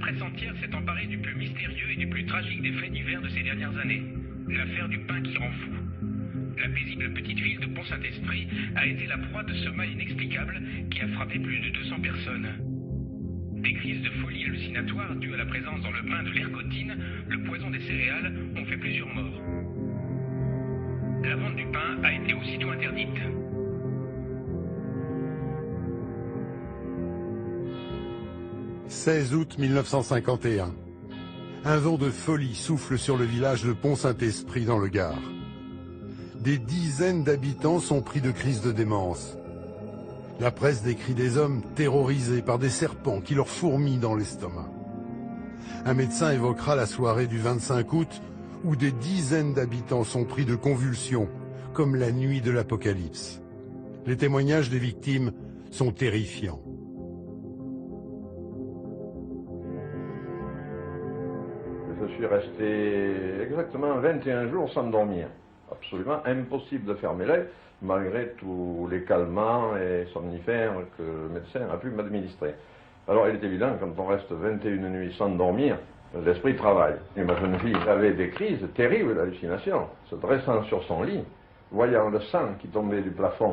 presse entière s'est emparée du plus mystérieux et du plus tragique des faits divers de ces dernières années. L'affaire du pain qui rend fou. La paisible petite ville de Pont-Saint-Esprit a été la proie de ce mal inexplicable qui a frappé plus de 200 personnes. Des crises de folie hallucinatoires dues à la présence dans le pain de l'ergotine, le poison des céréales, ont fait plusieurs morts. La vente du pain a été aussitôt interdite. « 16 août 1951. Un vent de folie souffle sur le village de Pont-Saint-Esprit dans le Gard. Des dizaines d'habitants sont pris de crises de démence. La presse décrit des hommes terrorisés par des serpents qui leur fourmillent dans l'estomac. Un médecin évoquera la soirée du 25 août où des dizaines d'habitants sont pris de convulsions, comme la nuit de l'Apocalypse. Les témoignages des victimes sont terrifiants. Je suis resté exactement 21 jours sans dormir. Absolument impossible de fermer l'œil, malgré tous les calmants et somnifères que le médecin a pu m'administrer. Alors il est évident, quand on reste 21 nuits sans dormir, l'esprit travaille. Et ma jeune fille avait des crises terribles d'hallucination, se dressant sur son lit, voyant le sang qui tombait du plafond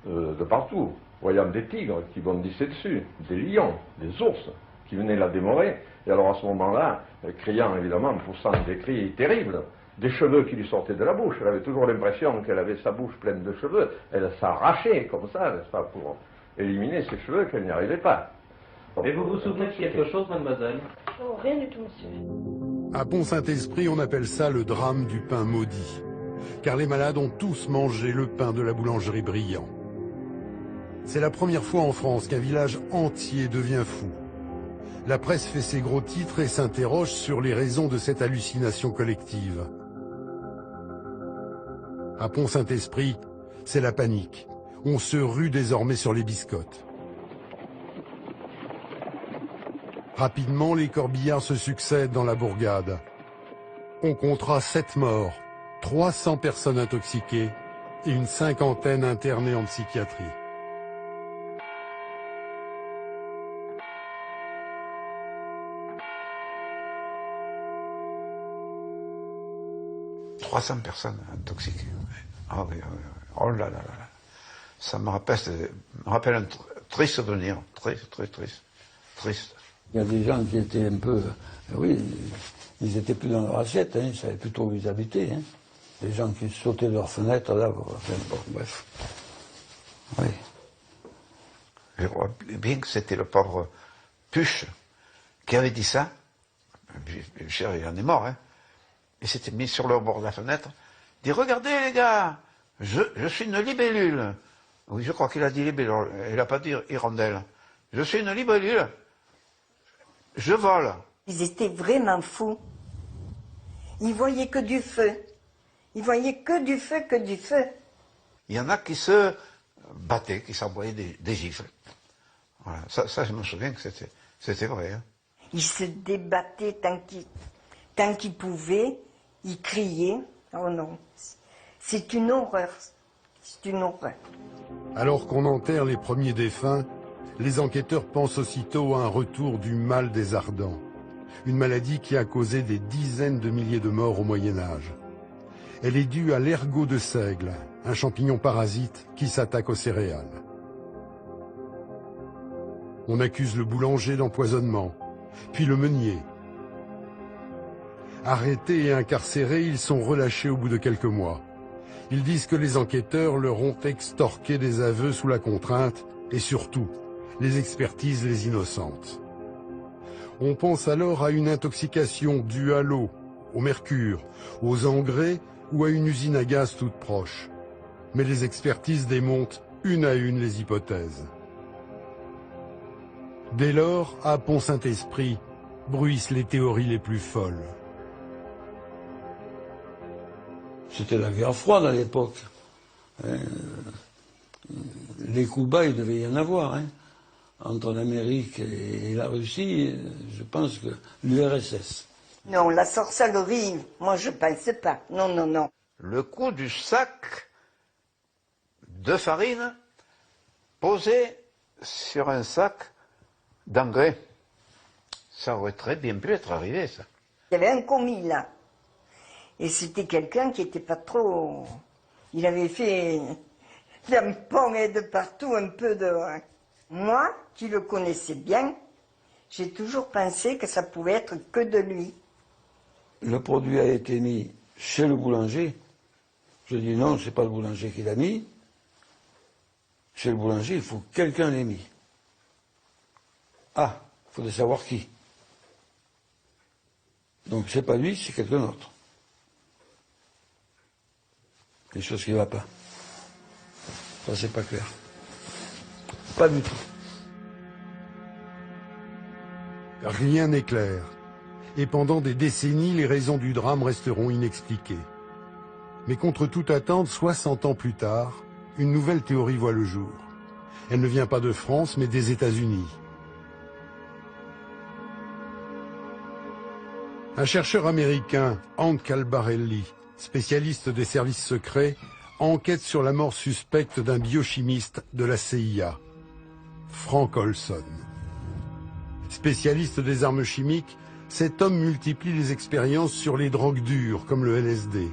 de partout, voyant des tigres qui bondissaient dessus, des lions, des ours qui venaient la dévorer. Et alors à ce moment-là, criant évidemment, poussant des cris terribles, des cheveux qui lui sortaient de la bouche. Elle avait toujours l'impression qu'elle avait sa bouche pleine de cheveux. Elle s'arrachait comme ça, n'est-ce pas, pour éliminer ses cheveux, qu'elle n'y arrivait pas. Et vous vous souvenez de quelque chose, mademoiselle? Oh, rien du tout, monsieur. À Pont-Saint-Esprit, on appelle ça le drame du pain maudit. Car les malades ont tous mangé le pain de la boulangerie Brillant. C'est la première fois en France qu'un village entier devient fou. La presse fait ses gros titres et s'interroge sur les raisons de cette hallucination collective. À Pont-Saint-Esprit, c'est la panique. On se rue désormais sur les biscottes. Rapidement, les corbillards se succèdent dans la bourgade. On comptera 7 morts, 300 personnes intoxiquées et une cinquantaine internées en psychiatrie. « 300 personnes intoxiquées. Ah oui, oui, oui. Oh là là là là. Ça me rappelle un triste souvenir, triste. Il y a des gens qui étaient un peu, oui, ils étaient plus dans leur assiette, hein, ils savaient plutôt où ils habitaient. Hein. Des gens qui sautaient de leurs fenêtres, là, enfin, bon, bref. Oui. Je crois bien que c'était le pauvre Puche qui avait dit ça. Bien sûr, il en est mort, hein. Il s'était mis sur le bord de la fenêtre, dit « Regardez les gars, je suis une libellule ». Oui, je crois qu'il a dit libellule, il n'a pas dit hirondelle. « Je suis une libellule, je vole ». Ils étaient vraiment fous. Ils voyaient que du feu. Ils voyaient que du feu, que du feu. Il y en a qui se battaient, qui s'envoyaient des gifles. Voilà, ça je me souviens que c'était vrai. Hein. Ils se débattaient tant qu'ils pouvaient. Ils criaient. Oh non, c'est une horreur. C'est une horreur. Alors qu'on enterre les premiers défunts, les enquêteurs pensent aussitôt à un retour du mal des Ardents, une maladie qui a causé des dizaines de milliers de morts au Moyen-Âge. Elle est due à l'ergot de seigle, un champignon parasite qui s'attaque aux céréales. On accuse le boulanger d'empoisonnement, puis le meunier. Arrêtés et incarcérés, ils sont relâchés au bout de quelques mois. Ils disent que les enquêteurs leur ont extorqué des aveux sous la contrainte et surtout, les expertises les innocentent. On pense alors à une intoxication due à l'eau, au mercure, aux engrais ou à une usine à gaz toute proche. Mais les expertises démontent une à une les hypothèses. Dès lors, à Pont-Saint-Esprit, bruissent les théories les plus folles. C'était la guerre froide à l'époque. Les coups bas, il devait y en avoir. Hein. Entre l'Amérique et la Russie, je pense que l'URSS. Non, la sorcellerie, moi je pense pas. Non, non, non. Le coup du sac de farine posé sur un sac d'engrais. Ça aurait très bien pu être arrivé, ça. Il y avait un commis là. Et c'était quelqu'un qui n'était pas trop... Il avait fait tampon et de partout un peu de... Moi, qui le connaissais bien, j'ai toujours pensé que ça pouvait être que de lui. Le produit a été mis chez le boulanger. Je dis non, c'est pas le boulanger qui l'a mis. Chez le boulanger, il faut que quelqu'un l'ait mis. Ah, il faudrait savoir qui. Donc c'est pas lui, c'est quelqu'un d'autre. Quelque chose qui ne va pas. Ça, c'est pas clair. Pas du tout. Rien n'est clair. Et pendant des décennies, les raisons du drame resteront inexpliquées. Mais contre toute attente, 60 ans plus tard, une nouvelle théorie voit le jour. Elle ne vient pas de France, mais des États-Unis. Un chercheur américain, Hank Calbarelli, spécialiste des services secrets, enquête sur la mort suspecte d'un biochimiste de la CIA, Frank Olson. Spécialiste des armes chimiques, cet homme multiplie les expériences sur les drogues dures, comme le LSD.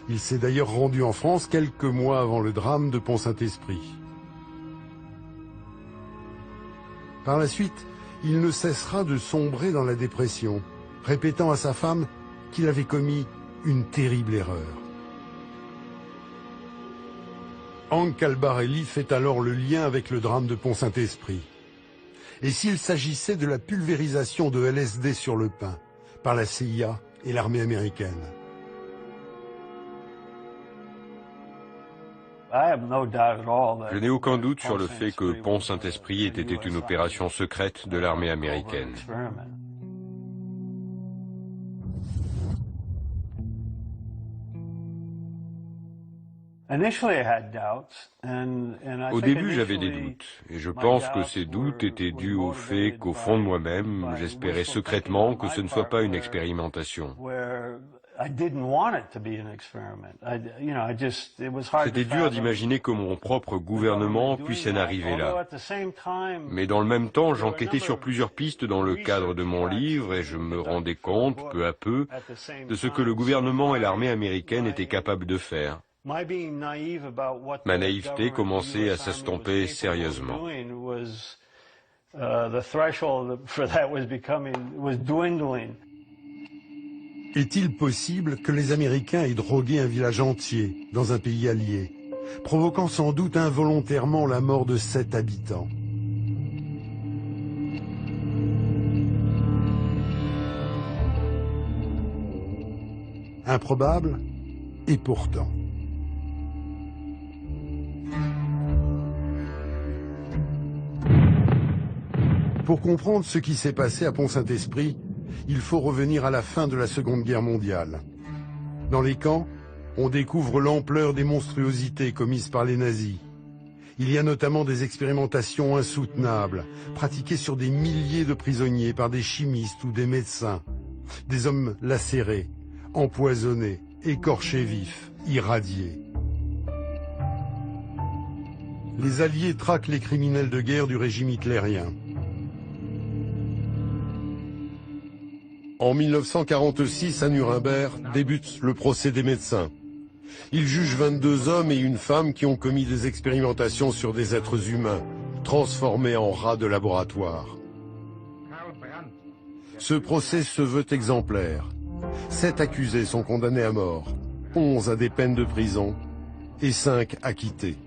Il s'est d'ailleurs rendu en France quelques mois avant le drame de Pont-Saint-Esprit. Par la suite, il ne cessera de sombrer dans la dépression, répétant à sa femme qu'il avait commis une terrible erreur. Hank Calbarelli fait alors le lien avec le drame de Pont-Saint-Esprit. Et s'il s'agissait de la pulvérisation de LSD sur le pain par la CIA et l'armée américaine? Je n'ai aucun doute sur le fait que Pont-Saint-Esprit ait été une opération secrète de l'armée américaine. Au début, j'avais des doutes, et je pense que ces doutes étaient dus au fait qu'au fond de moi-même, j'espérais secrètement que ce ne soit pas une expérimentation. C'était dur d'imaginer que mon propre gouvernement puisse en arriver là. Mais dans le même temps, j'enquêtais sur plusieurs pistes dans le cadre de mon livre et je me rendais compte, peu à peu, de ce que le gouvernement et l'armée américaine étaient capables de faire. Ma naïveté commençait à s'estomper sérieusement. Est-il possible que les Américains aient drogué un village entier dans un pays allié, provoquant sans doute involontairement la mort de 7 habitants? Improbable, et pourtant. Pour comprendre ce qui s'est passé à Pont-Saint-Esprit, il faut revenir à la fin de la Seconde Guerre mondiale. Dans les camps, on découvre l'ampleur des monstruosités commises par les nazis. Il y a notamment des expérimentations insoutenables, pratiquées sur des milliers de prisonniers par des chimistes ou des médecins. Des hommes lacérés, empoisonnés, écorchés vifs, irradiés. Les Alliés traquent les criminels de guerre du régime hitlérien. En 1946, à Nuremberg, débute le procès des médecins. Ils jugent 22 hommes et une femme qui ont commis des expérimentations sur des êtres humains, transformés en rats de laboratoire. Ce procès se veut exemplaire. 7 accusés sont condamnés à mort, 11 à des peines de prison et 5 acquittés.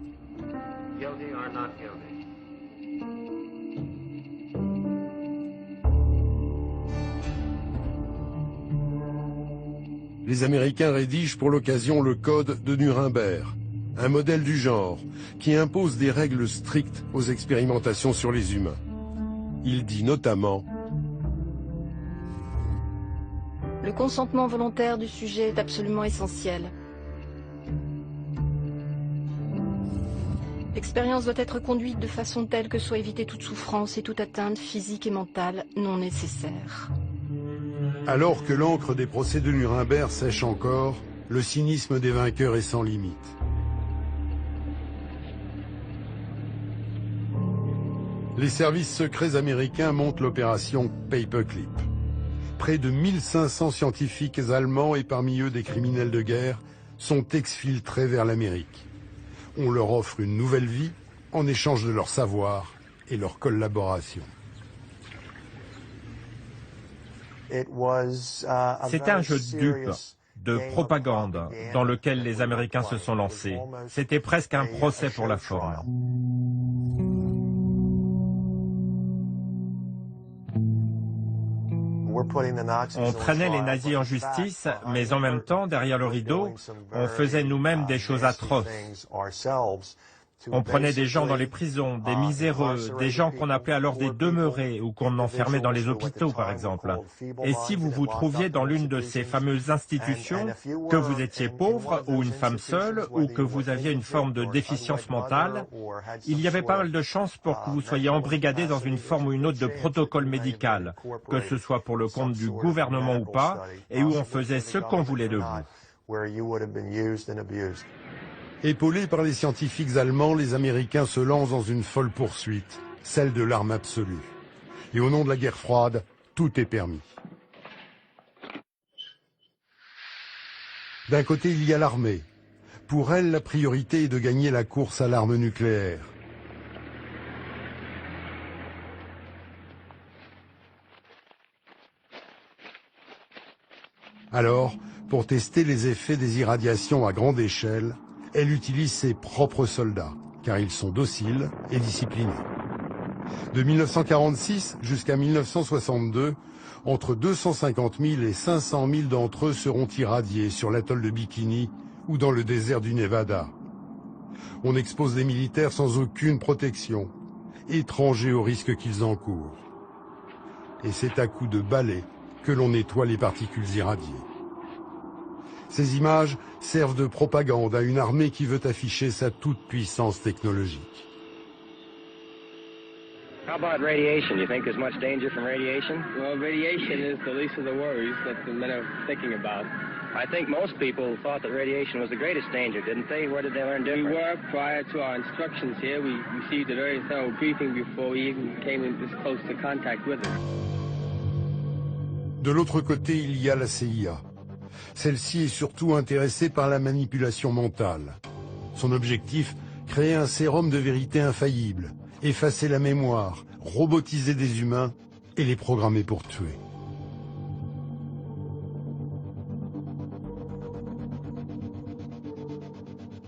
Les Américains rédigent pour l'occasion le Code de Nuremberg, un modèle du genre qui impose des règles strictes aux expérimentations sur les humains. Il dit notamment: le consentement volontaire du sujet est absolument essentiel. L'expérience doit être conduite de façon telle que soit évitée toute souffrance et toute atteinte physique et mentale non nécessaire. Alors que l'encre des procès de Nuremberg sèche encore, le cynisme des vainqueurs est sans limite. Les services secrets américains montent l'opération Paperclip. Près de 1500 scientifiques allemands et parmi eux des criminels de guerre sont exfiltrés vers l'Amérique. On leur offre une nouvelle vie en échange de leur savoir et leur collaboration. C'était un jeu de dupes, de propagande, dans lequel les Américains se sont lancés. C'était presque un procès pour la forme. On traînait les nazis en justice, mais en même temps, derrière le rideau, on faisait nous-mêmes des choses atroces. On prenait des gens dans les prisons, des miséreux, des gens qu'on appelait alors des demeurés ou qu'on enfermait dans les hôpitaux, par exemple. Et si vous vous trouviez dans l'une de ces fameuses institutions, que vous étiez pauvre ou une femme seule ou que vous aviez une forme de déficience mentale, il y avait pas mal de chances pour que vous soyez embrigadé dans une forme ou une autre de protocole médical, que ce soit pour le compte du gouvernement ou pas, et où on faisait ce qu'on voulait de vous. Épaulés par les scientifiques allemands, les Américains se lancent dans une folle poursuite, celle de l'arme absolue. Et au nom de la guerre froide, tout est permis. D'un côté, il y a l'armée. Pour elle, la priorité est de gagner la course à l'arme nucléaire. Alors, pour tester les effets des irradiations à grande échelle, elle utilise ses propres soldats, car ils sont dociles et disciplinés. De 1946 jusqu'à 1962, entre 250 000 et 500 000 d'entre eux seront irradiés sur l'atoll de Bikini ou dans le désert du Nevada. On expose les militaires sans aucune protection, étrangers aux risques qu'ils encourent. Et c'est à coups de balai que l'on nettoie les particules irradiées. Ces images servent de propagande à une armée qui veut afficher sa toute-puissance technologique. How about radiation? You think there's much danger from radiation? Well, radiation is the least of the worries that the men are thinking about. I think most people thought that radiation was the greatest danger, didn't they? Where did they learn different? We were, prior to our instructions here, we received a very thorough briefing before we even came in this close to contact with it. De l'autre côté, il y a la CIA. Celle-ci est surtout intéressée par la manipulation mentale. Son objectif, créer un sérum de vérité infaillible, effacer la mémoire, robotiser des humains et les programmer pour tuer.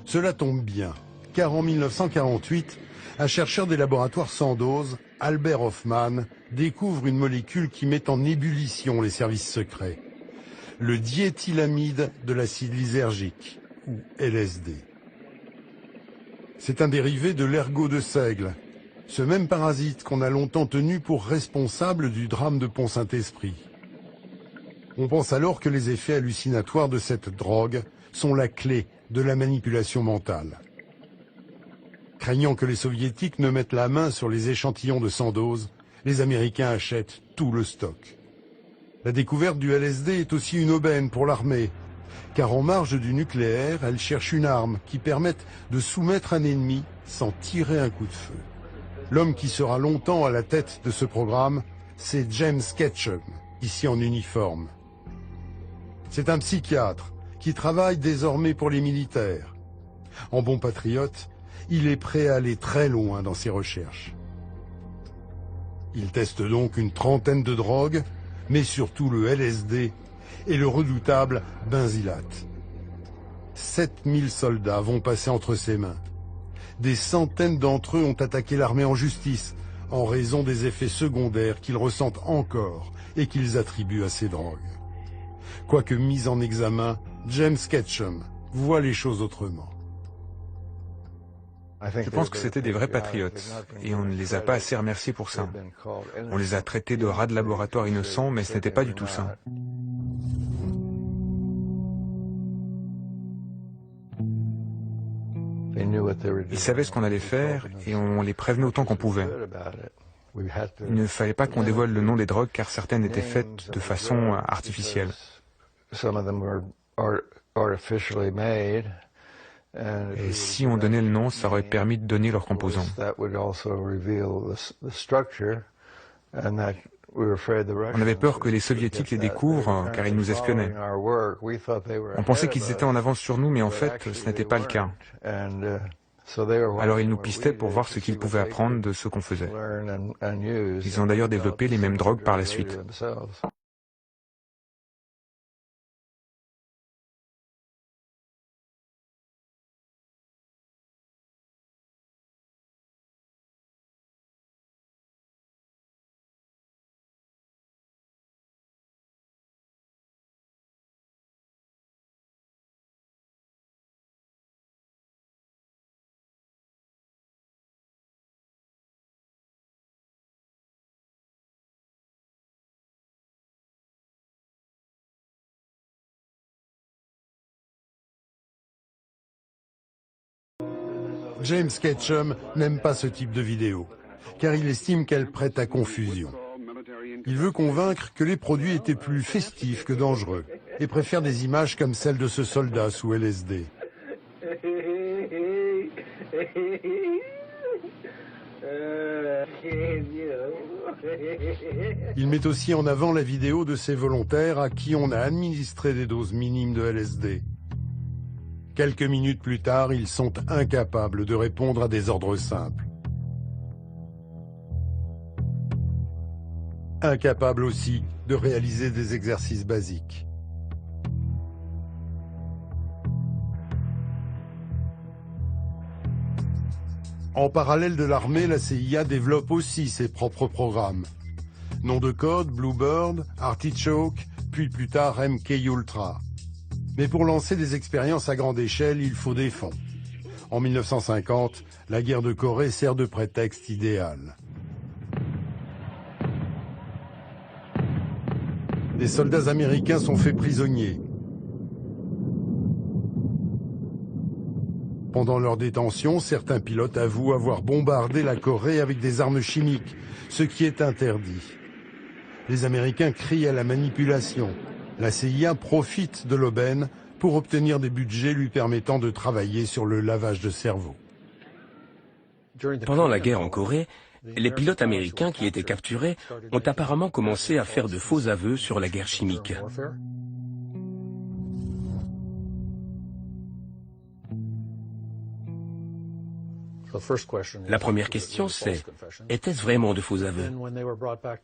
Cela tombe bien, car en 1948, un chercheur des laboratoires Sandoz, Albert Hofmann, découvre une molécule qui met en ébullition les services secrets. Le diéthylamide de l'acide lysergique, ou LSD. C'est un dérivé de l'ergot de seigle, ce même parasite qu'on a longtemps tenu pour responsable du drame de Pont-Saint-Esprit. On pense alors que les effets hallucinatoires de cette drogue sont la clé de la manipulation mentale. Craignant que les soviétiques ne mettent la main sur les échantillons de Sandoz, les Américains achètent tout le stock. La découverte du LSD est aussi une aubaine pour l'armée, car en marge du nucléaire, elle cherche une arme qui permette de soumettre un ennemi sans tirer un coup de feu. L'homme qui sera longtemps à la tête de ce programme, c'est James Ketchum, ici en uniforme. C'est un psychiatre qui travaille désormais pour les militaires. En bon patriote, il est prêt à aller très loin dans ses recherches. Il teste donc une trentaine de drogues, mais surtout le LSD et le redoutable benzylate. 7000 soldats vont passer entre ses mains. Des centaines d'entre eux ont attaqué l'armée en justice en raison des effets secondaires qu'ils ressentent encore et qu'ils attribuent à ces drogues. Quoique mis en examen, James Ketchum voit les choses autrement. Je pense que c'était des vrais patriotes, et on ne les a pas assez remerciés pour ça. On les a traités de rats de laboratoire innocents, mais ce n'était pas du tout ça. Ils savaient ce qu'on allait faire, et on les prévenait autant qu'on pouvait. Il ne fallait pas qu'on dévoile le nom des drogues, car certaines étaient faites de façon artificielle. Et si on donnait le nom, ça aurait permis de donner leurs composants. On avait peur que les Soviétiques les découvrent, car ils nous espionnaient. On pensait qu'ils étaient en avance sur nous, mais en fait, ce n'était pas le cas. Alors ils nous pistaient pour voir ce qu'ils pouvaient apprendre de ce qu'on faisait. Ils ont d'ailleurs développé les mêmes drogues par la suite. James Ketchum n'aime pas ce type de vidéo, car il estime qu'elle prête à confusion. Il veut convaincre que les produits étaient plus festifs que dangereux, et préfère des images comme celle de ce soldat sous LSD. Il met aussi en avant la vidéo de ces volontaires à qui on a administré des doses minimes de LSD. Quelques minutes plus tard, ils sont incapables de répondre à des ordres simples. Incapables aussi de réaliser des exercices basiques. En parallèle de l'armée, la CIA développe aussi ses propres programmes. Nom de code, Bluebird, Artichoke, puis plus tard MK-Ultra. Mais pour lancer des expériences à grande échelle, il faut des fonds. En 1950, la guerre de Corée sert de prétexte idéal. Des soldats américains sont faits prisonniers. Pendant leur détention, certains pilotes avouent avoir bombardé la Corée avec des armes chimiques, ce qui est interdit. Les Américains crient à la manipulation. La CIA profite de l'aubaine pour obtenir des budgets lui permettant de travailler sur le lavage de cerveau. Pendant la guerre en Corée, les pilotes américains qui étaient capturés ont apparemment commencé à faire de faux aveux sur la guerre chimique. La première question c'est, était-ce vraiment de faux aveux?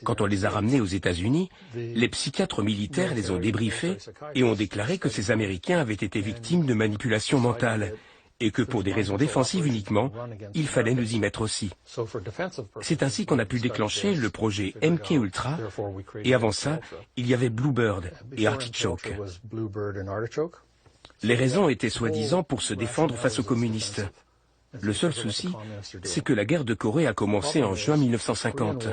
Quand on les a ramenés aux États-Unis, les psychiatres militaires les ont débriefés et ont déclaré que ces Américains avaient été victimes de manipulation mentale et que pour des raisons défensives uniquement, il fallait nous y mettre aussi. C'est ainsi qu'on a pu déclencher le projet MK-Ultra et avant ça, il y avait Bluebird et Artichoke. Les raisons étaient soi-disant pour se défendre face aux communistes. Le seul souci, c'est que la guerre de Corée a commencé en juin 1950,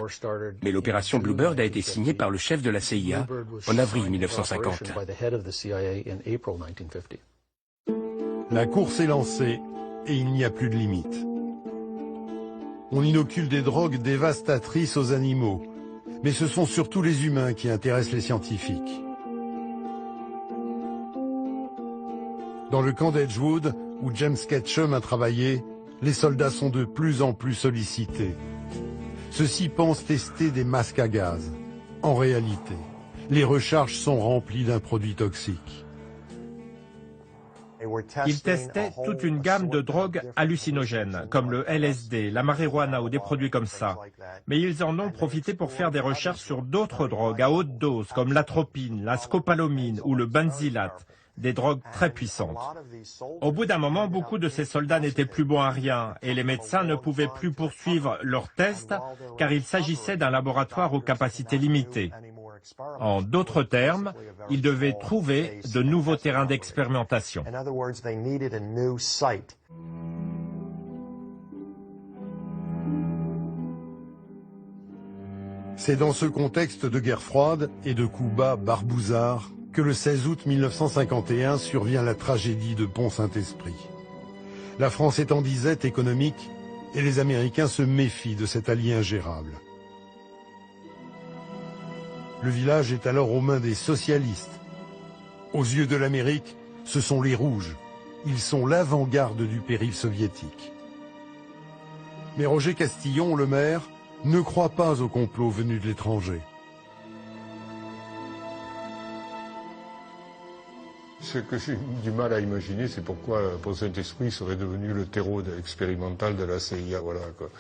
mais l'opération Bluebird a été signée par le chef de la CIA en avril 1950. La course est lancée et il n'y a plus de limite. On inocule des drogues dévastatrices aux animaux, mais ce sont surtout les humains qui intéressent les scientifiques. Dans le camp d'Edgewood, où James Ketchum a travaillé, les soldats sont de plus en plus sollicités. Ceux-ci pensent tester des masques à gaz. En réalité, les recharges sont remplies d'un produit toxique. Ils testaient toute une gamme de drogues hallucinogènes, comme le LSD, la marijuana ou des produits comme ça. Mais ils en ont profité pour faire des recherches sur d'autres drogues à haute dose, comme l'atropine, la scopolamine ou le benzylate. Des drogues très puissantes. Au bout d'un moment, beaucoup de ces soldats n'étaient plus bons à rien et les médecins ne pouvaient plus poursuivre leurs tests car il s'agissait d'un laboratoire aux capacités limitées. En d'autres termes, ils devaient trouver de nouveaux terrains d'expérimentation. C'est dans ce contexte de guerre froide et de coups bas barbouzards que le 16 août 1951 survient la tragédie de Pont-Saint-Esprit. La France est en disette économique et les Américains se méfient de cet allié ingérable. Le village est alors aux mains des socialistes. Aux yeux de l'Amérique, ce sont les rouges. ils sont l'avant-garde du péril soviétique. Mais Roger Castillon, le maire, ne croit pas au complot venu de l'étranger. Ce que j'ai du mal à imaginer, c'est pourquoi Pont-Saint-Esprit serait devenu le terreau expérimental de la CIA. Voilà, quoi.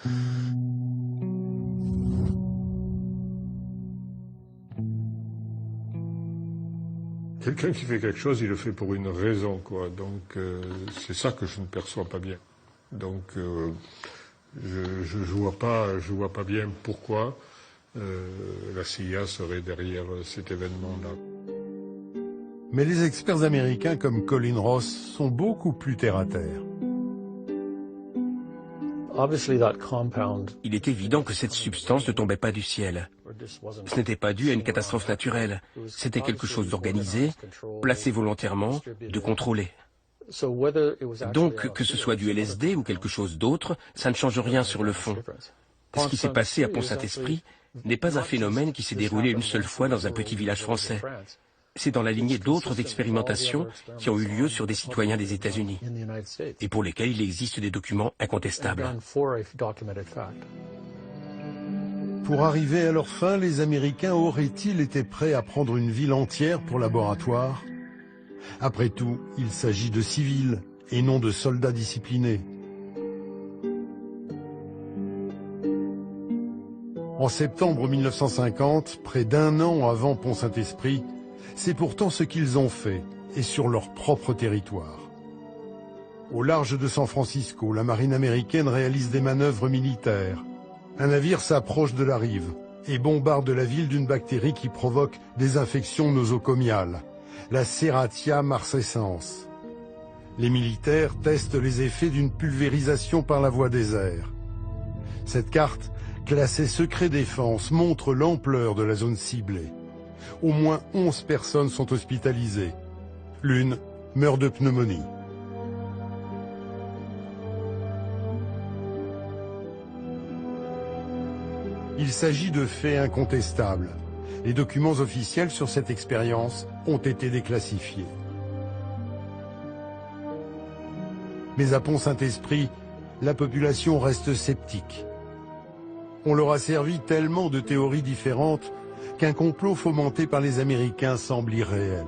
Quelqu'un qui fait quelque chose, il le fait pour une raison, quoi. Donc c'est ça que je ne perçois pas bien. Donc je vois pas bien pourquoi la CIA serait derrière cet événement-là. Mais les experts américains comme Colin Ross sont beaucoup plus terre-à-terre. Il est évident que cette substance ne tombait pas du ciel. Ce n'était pas dû à une catastrophe naturelle. C'était quelque chose d'organisé, placé volontairement, de contrôlé. Donc, que ce soit du LSD ou quelque chose d'autre, ça ne change rien sur le fond. Ce qui s'est passé à Pont-Saint-Esprit n'est pas un phénomène qui s'est déroulé une seule fois dans un petit village français. C'est dans la lignée d'autres expérimentations qui ont eu lieu sur des citoyens des États-Unis et pour lesquels il existe des documents incontestables. Pour arriver à leur fin, les Américains auraient-ils été prêts à prendre une ville entière pour laboratoire? Après tout, il s'agit de civils et non de soldats disciplinés. En septembre 1950, près d'un an avant Pont-Saint-Esprit, c'est pourtant ce qu'ils ont fait, et sur leur propre territoire. Au large de San Francisco, la marine américaine réalise des manœuvres militaires. Un navire s'approche de la rive et bombarde la ville d'une bactérie qui provoque des infections nosocomiales, la Serratia marcescens. Les militaires testent les effets d'une pulvérisation par la voie des airs. Cette carte, classée secret défense, montre l'ampleur de la zone ciblée. Au moins 11 personnes sont hospitalisées. L'une meurt de pneumonie. Il s'agit de faits incontestables. Les documents officiels sur cette expérience ont été déclassifiés. Mais à Pont-Saint-Esprit, la population reste sceptique. On leur a servi tellement de théories différentes qu'un complot fomenté par les Américains semble irréel.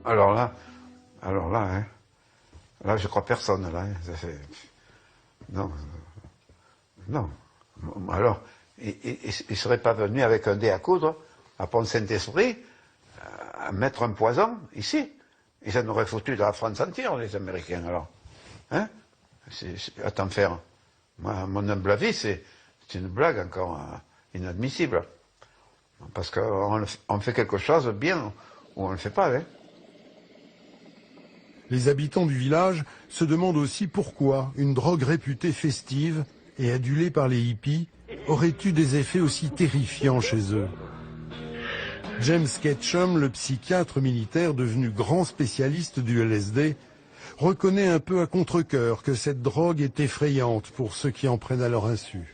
Alors là, hein, là je crois personne, là. Hein, ça fait... Non. Alors, il ne serait pas venu avec un dé à coudre à Pont-Saint-Esprit à mettre un poison ici. Et ça nous aurait foutu de la France entière, les Américains, alors. Hein? À t'en faire. Moi, à mon humble avis, c'est une blague encore inadmissible. Parce qu'on fait quelque chose bien ou on ne le fait pas. Hein. Les habitants du village se demandent aussi pourquoi une drogue réputée festive et adulée par les hippies aurait eu des effets aussi terrifiants chez eux. James Ketchum, le psychiatre militaire devenu grand spécialiste du LSD, reconnaît un peu à contre-cœur que cette drogue est effrayante pour ceux qui en prennent à leur insu.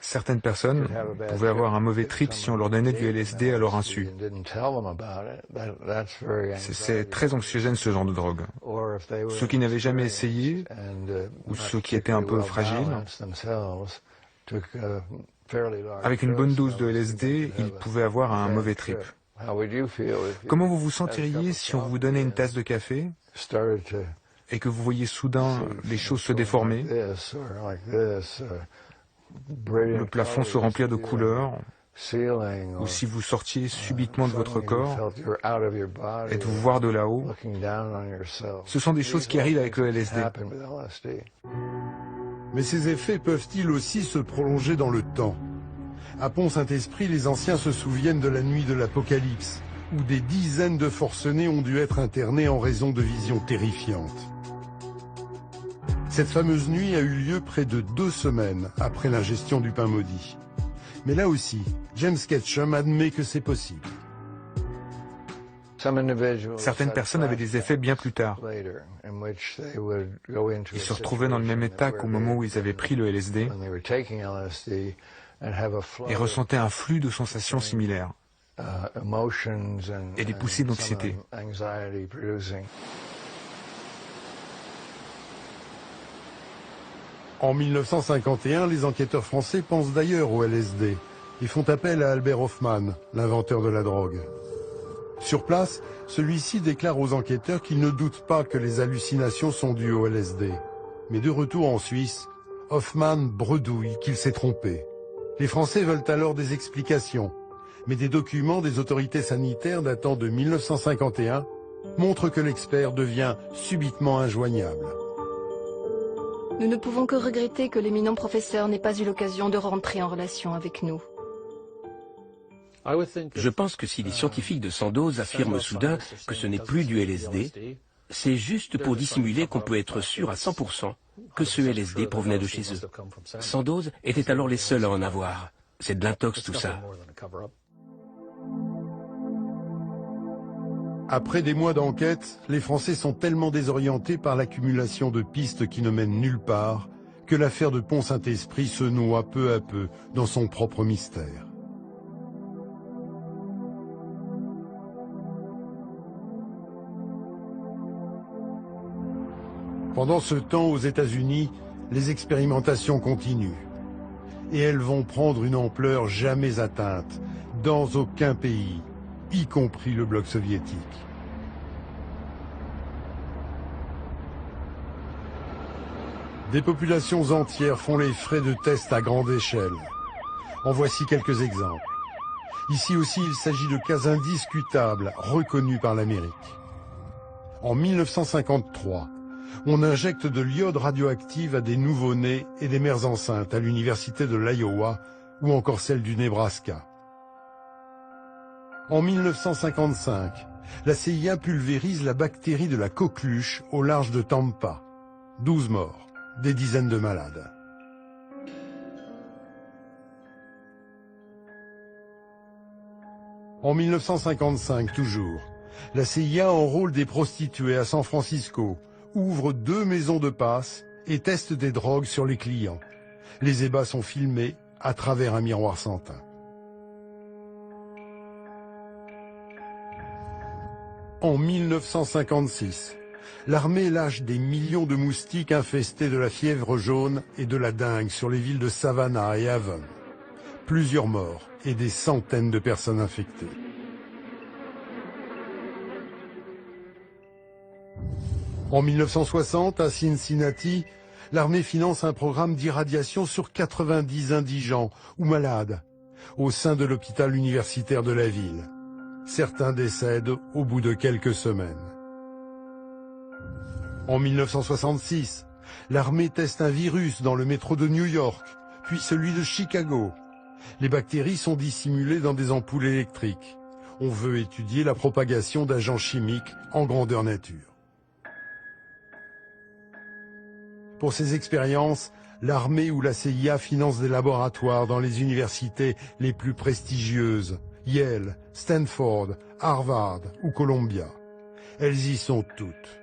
Certaines personnes pouvaient avoir un mauvais trip si on leur donnait du LSD à leur insu. C'est très anxiogène ce genre de drogue. Ceux qui n'avaient jamais essayé, ou ceux qui étaient un peu fragiles, avec une bonne dose de LSD, ils pouvaient avoir un mauvais trip. Comment vous vous sentiriez si on vous donnait une tasse de café et que vous voyez soudain les choses se déformer, le plafond se remplir de couleurs, ou si vous sortiez subitement de votre corps et de vous voir de là-haut? Ce sont des choses qui arrivent avec le LSD. Mais ces effets peuvent-ils aussi se prolonger dans le temps? À Pont-Saint-Esprit, les anciens se souviennent de la nuit de l'Apocalypse, où des dizaines de forcenés ont dû être internés en raison de visions terrifiantes. Cette fameuse nuit a eu lieu près de 2 semaines après l'ingestion du pain maudit. Mais là aussi, James Ketchum admet que c'est possible. Certaines personnes avaient des effets bien plus tard. Ils se retrouvaient dans le même état qu'au moment où ils avaient pris le LSD et ressentaient un flux de sensations similaires. et des poussées d'anxiété. En 1951, les enquêteurs français pensent d'ailleurs au LSD et font appel à Albert Hofmann, l'inventeur de la drogue. Sur place, celui-ci déclare aux enquêteurs qu'il ne doute pas que les hallucinations sont dues au LSD. Mais de retour en Suisse, Hofmann bredouille qu'il s'est trompé. Les Français veulent alors des explications, mais des documents des autorités sanitaires datant de 1951 montrent que l'expert devient subitement injoignable. Nous ne pouvons que regretter que l'éminent professeur n'ait pas eu l'occasion de rentrer en relation avec nous. Je pense que si les scientifiques de Sandoz affirment soudain que ce n'est plus du LSD, c'est juste pour dissimuler qu'on peut être sûr à 100% que ce LSD provenait de chez eux. Sandoz était alors les seuls à en avoir. C'est de l'intox tout ça. Après des mois d'enquête, les Français sont tellement désorientés par l'accumulation de pistes qui ne mènent nulle part que l'affaire de Pont-Saint-Esprit se noie peu à peu dans son propre mystère. Pendant ce temps, aux États-Unis, les expérimentations continuent. Et elles vont prendre une ampleur jamais atteinte dans aucun pays, y compris le bloc soviétique. Des populations entières font les frais de tests à grande échelle. En voici quelques exemples. Ici aussi, il s'agit de cas indiscutables, reconnus par l'Amérique. En 1953, on injecte de l'iode radioactive à des nouveau-nés et des mères enceintes à l'université de l'Iowa ou encore celle du Nebraska. En 1955, la CIA pulvérise la bactérie de la coqueluche au large de Tampa. 12 morts, des dizaines de malades. En 1955 toujours, la CIA enrôle des prostituées à San Francisco, ouvre 2 maisons de passe et teste des drogues sur les clients. Les ébats sont filmés à travers un miroir sans teint. En 1956, l'armée lâche des millions de moustiques infestés de la fièvre jaune et de la dengue sur les villes de Savannah et Avon. Plusieurs morts et des centaines de personnes infectées. En 1960, à Cincinnati, l'armée finance un programme d'irradiation sur 90 indigents ou malades au sein de l'hôpital universitaire de la ville. Certains décèdent au bout de quelques semaines. En 1966, l'armée teste un virus dans le métro de New York, puis celui de Chicago. Les bactéries sont dissimulées dans des ampoules électriques. On veut étudier la propagation d'agents chimiques en grandeur nature. Pour ces expériences, l'armée ou la CIA finance des laboratoires dans les universités les plus prestigieuses, Yale, Stanford, Harvard ou Columbia. Elles y sont toutes.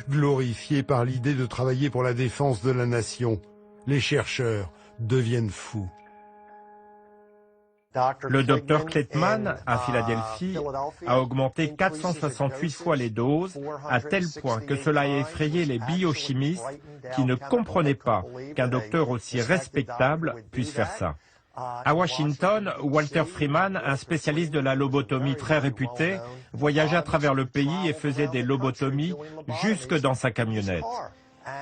Glorifiées par l'idée de travailler pour la défense de la nation, les chercheurs deviennent fous. Le docteur Kleitman, à Philadelphie, a augmenté 468 fois les doses, à tel point que cela a effrayé les biochimistes qui ne comprenaient pas qu'un docteur aussi respectable puisse faire ça. À Washington, Walter Freeman, un spécialiste de la lobotomie très réputé, voyageait à travers le pays et faisait des lobotomies jusque dans sa camionnette.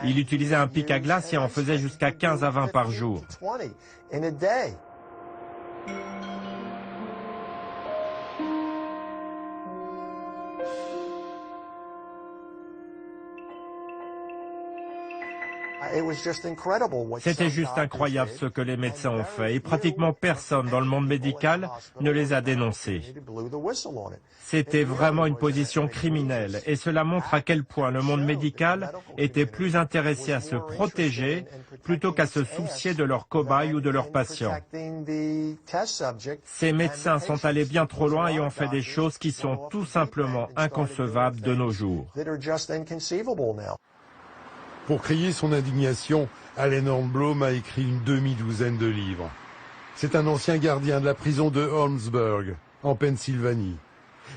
Il utilisait un pic à glace et en faisait jusqu'à 15 à 20 par jour. C'était juste incroyable ce que les médecins ont fait et pratiquement personne dans le monde médical ne les a dénoncés. C'était vraiment une position criminelle et cela montre à quel point le monde médical était plus intéressé à se protéger plutôt qu'à se soucier de leurs cobayes ou de leurs patients. Ces médecins sont allés bien trop loin et ont fait des choses qui sont tout simplement inconcevables de nos jours. Pour crier son indignation, Allen Hornblom a écrit une demi-douzaine de livres. C'est un ancien gardien de la prison de Holmesburg, en Pennsylvanie.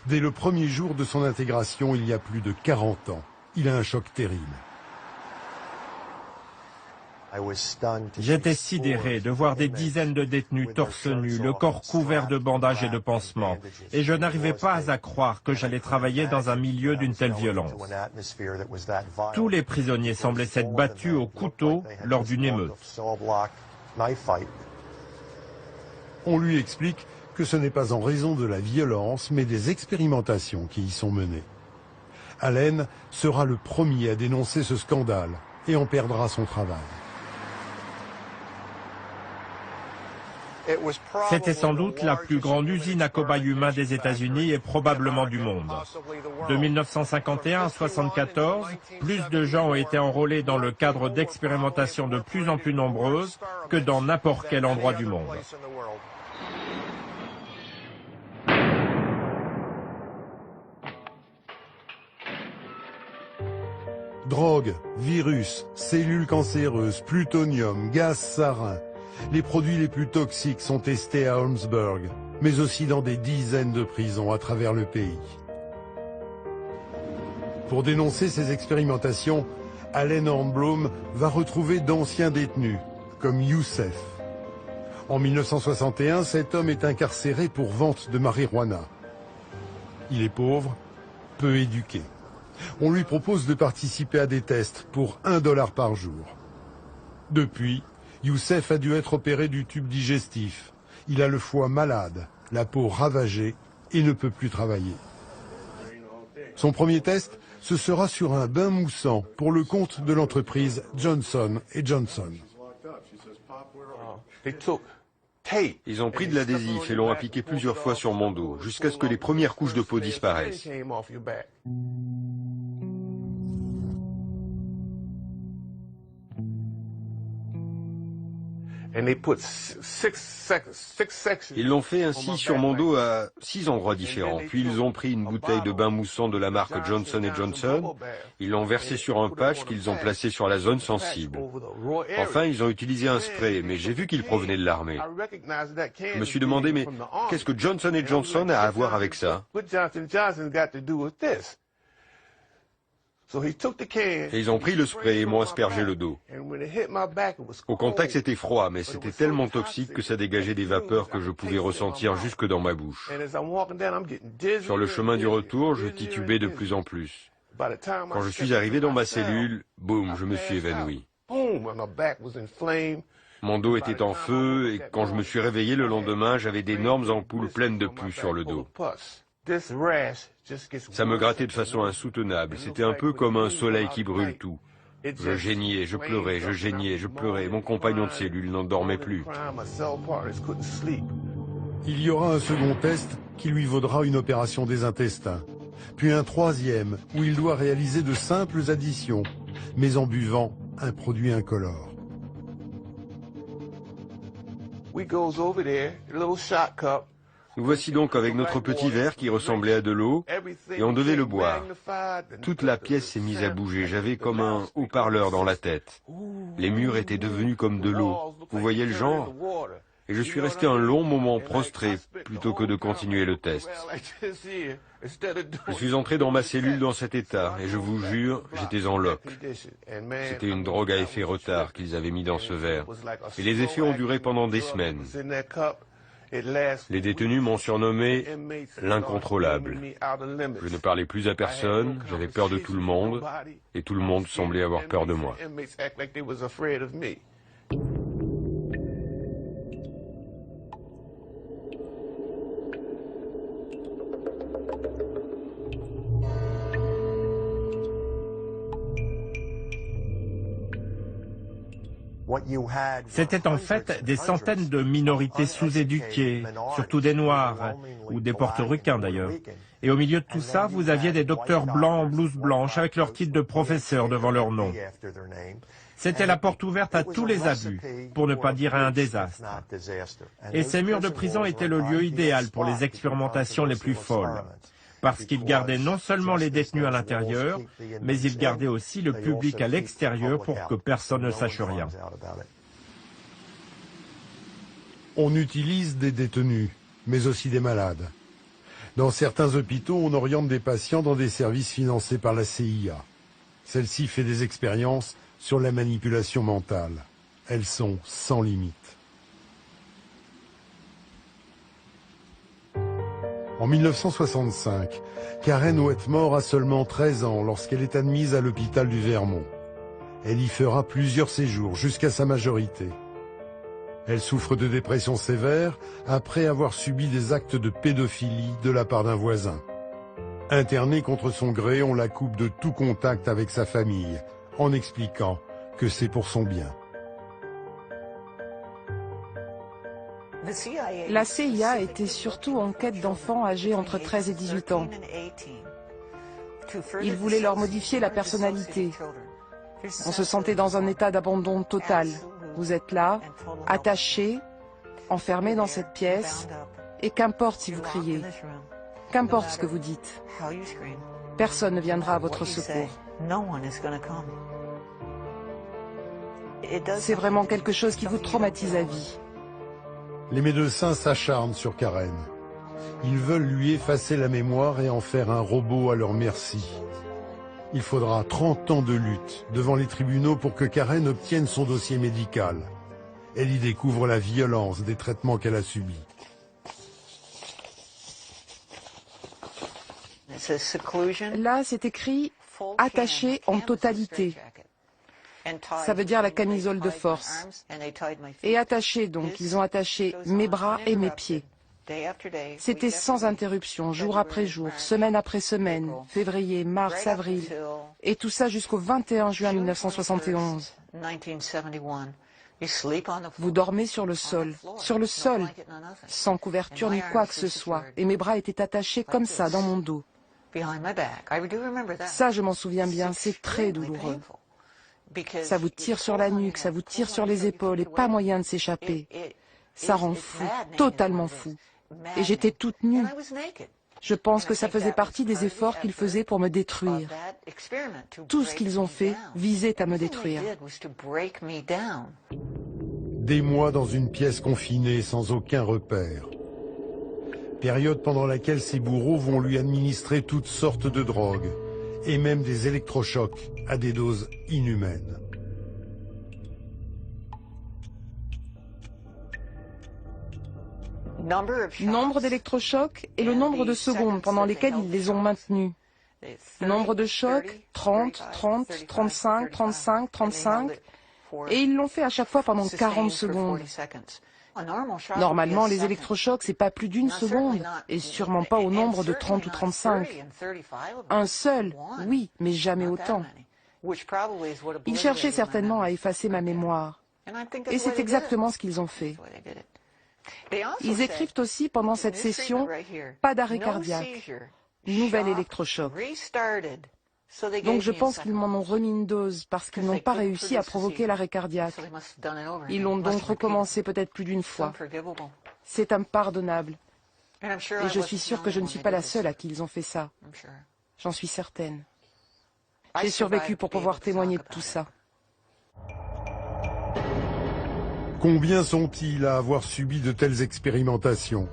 Dès le premier jour de son intégration, il y a plus de 40 ans, il a un choc terrible. J'étais sidéré de voir des dizaines de détenus torse nu, le corps couvert de bandages et de pansements, et je n'arrivais pas à croire que j'allais travailler dans un milieu d'une telle violence. Tous les prisonniers semblaient s'être battus au couteau lors d'une émeute. On lui explique que ce n'est pas en raison de la violence, mais des expérimentations qui y sont menées. Allen sera le premier à dénoncer ce scandale et en perdra son travail. C'était sans doute la plus grande usine à cobayes humains des États-Unis et probablement du monde. De 1951 à 1974, plus de gens ont été enrôlés dans le cadre d'expérimentations de plus en plus nombreuses que dans n'importe quel endroit du monde. Drogue, virus, cellules cancéreuses, plutonium, gaz sarin. Les produits les plus toxiques sont testés à Holmesburg, mais aussi dans des dizaines de prisons à travers le pays. Pour dénoncer ces expérimentations, Allen Hornblum va retrouver d'anciens détenus, comme Youssef. En 1961, cet homme est incarcéré pour vente de marijuana. Il est pauvre, peu éduqué. On lui propose de participer à des tests pour $1 par jour. Depuis, Youssef a dû être opéré du tube digestif. Il a le foie malade, la peau ravagée et ne peut plus travailler. Son premier test, ce sera sur un bain moussant pour le compte de l'entreprise Johnson & Johnson. Ils ont pris de l'adhésif et l'ont appliqué plusieurs fois sur mon dos, jusqu'à ce que les premières couches de peau disparaissent. Ils l'ont fait ainsi sur mon dos à 6 endroits différents. Puis ils ont pris une bouteille de bain moussant de la marque Johnson & Johnson. Ils l'ont versé sur un patch qu'ils ont placé sur la zone sensible. Enfin, ils ont utilisé un spray, mais j'ai vu qu'il provenait de l'armée. Je me suis demandé, mais qu'est-ce que Johnson & Johnson a à voir avec ça? Et ils ont pris le spray et m'ont aspergé le dos. Au contact, c'était froid, mais c'était tellement toxique que ça dégageait des vapeurs que je pouvais ressentir jusque dans ma bouche. Sur le chemin du retour, je titubais de plus en plus. Quand je suis arrivé dans ma cellule, boum, je me suis évanoui. Mon dos était en feu et quand je me suis réveillé le lendemain, j'avais d'énormes ampoules pleines de pus sur le dos. Ça me grattait de façon insoutenable. C'était un peu comme un soleil qui brûle tout. Je geignais, je pleurais, je geignais, je pleurais. Mon compagnon de cellule n'en dormait plus. Il y aura un second test qui lui vaudra une opération des intestins. Puis un troisième où il doit réaliser de simples additions, mais en buvant un produit incolore. Nous voici donc avec notre petit verre qui ressemblait à de l'eau, et on devait le boire. Toute la pièce s'est mise à bouger, j'avais comme un haut-parleur dans la tête. Les murs étaient devenus comme de l'eau, vous voyez le genre? Et je suis resté un long moment prostré, plutôt que de continuer le test. Je suis entré dans ma cellule dans cet état, et je vous jure, j'étais en loque. C'était une drogue à effet retard qu'ils avaient mis dans ce verre, et les effets ont duré pendant des semaines. Les détenus m'ont surnommé l'incontrôlable. Je ne parlais plus à personne, j'avais peur de tout le monde, et tout le monde semblait avoir peur de moi. C'était en fait des centaines de minorités sous-éduquées, surtout des Noirs, ou des portoricains d'ailleurs. Et au milieu de tout ça, vous aviez des docteurs blancs en blouse blanche avec leur titre de professeur devant leur nom. C'était la porte ouverte à tous les abus, pour ne pas dire à un désastre. Et ces murs de prison étaient le lieu idéal pour les expérimentations les plus folles. Parce qu'ils gardaient non seulement les détenus à l'intérieur, mais ils gardaient aussi le public à l'extérieur pour que personne ne sache rien. On utilise des détenus, mais aussi des malades. Dans certains hôpitaux, on oriente des patients dans des services financés par la CIA. Celle-ci fait des expériences sur la manipulation mentale. Elles sont sans limite. En 1965, Karen Wetmore a seulement 13 ans lorsqu'elle est admise à l'hôpital du Vermont. Elle y fera plusieurs séjours jusqu'à sa majorité. Elle souffre de dépression sévère après avoir subi des actes de pédophilie de la part d'un voisin. Internée contre son gré, on la coupe de tout contact avec sa famille, en expliquant que c'est pour son bien. La CIA était surtout en quête d'enfants âgés entre 13 et 18 ans. Ils voulaient leur modifier la personnalité. On se sentait dans un état d'abandon total. Vous êtes là, attaché, enfermé dans cette pièce, et qu'importe si vous criez, qu'importe ce que vous dites, personne ne viendra à votre secours. C'est vraiment quelque chose qui vous traumatise à vie. Les médecins s'acharnent sur Karen. Ils veulent lui effacer la mémoire et en faire un robot à leur merci. Il faudra 30 ans de lutte devant les tribunaux pour que Karen obtienne son dossier médical. Elle y découvre la violence des traitements qu'elle a subis. Là, c'est écrit « attaché en totalité ». Ça veut dire la camisole de force. Et attaché, donc, ils ont attaché mes bras et mes pieds. C'était sans interruption, jour après jour, semaine après semaine, février, mars, avril, et tout ça jusqu'au 21 juin 1971. Vous dormez sur le sol, sans couverture ni quoi que ce soit, et mes bras étaient attachés comme ça dans mon dos. Ça, je m'en souviens bien, c'est très douloureux. Ça vous tire sur la nuque, ça vous tire sur les épaules, et pas moyen de s'échapper. Ça rend fou, totalement fou. Et j'étais toute nue. Je pense que ça faisait partie des efforts qu'ils faisaient pour me détruire. Tout ce qu'ils ont fait visait à me détruire. Des mois dans une pièce confinée sans aucun repère. Période pendant laquelle ses bourreaux vont lui administrer toutes sortes de drogues et même des électrochocs à des doses inhumaines. Nombre d'électrochocs et le nombre de secondes pendant lesquelles ils les ont maintenus. Nombre de chocs, 30, 30, 35, 35, 35, et ils l'ont fait à chaque fois pendant 40 secondes. Normalement, les électrochocs, c'est pas plus d'une seconde, et sûrement pas au nombre de 30 ou 35. Un seul, oui, mais jamais autant. Ils cherchaient certainement à effacer ma mémoire. Et c'est exactement ce qu'ils ont fait. Ils écrivent aussi pendant cette session « pas d'arrêt cardiaque, nouvel électrochoc ». Donc je pense qu'ils m'en ont remis une dose parce qu'ils n'ont pas réussi à provoquer l'arrêt cardiaque. Ils l'ont donc recommencé peut-être plus d'une fois. C'est impardonnable. Et je suis sûre que je ne suis pas la seule à qui ils ont fait ça. J'en suis certaine. J'ai survécu pour pouvoir témoigner de tout ça. Combien sont-ils à avoir subi de telles expérimentations?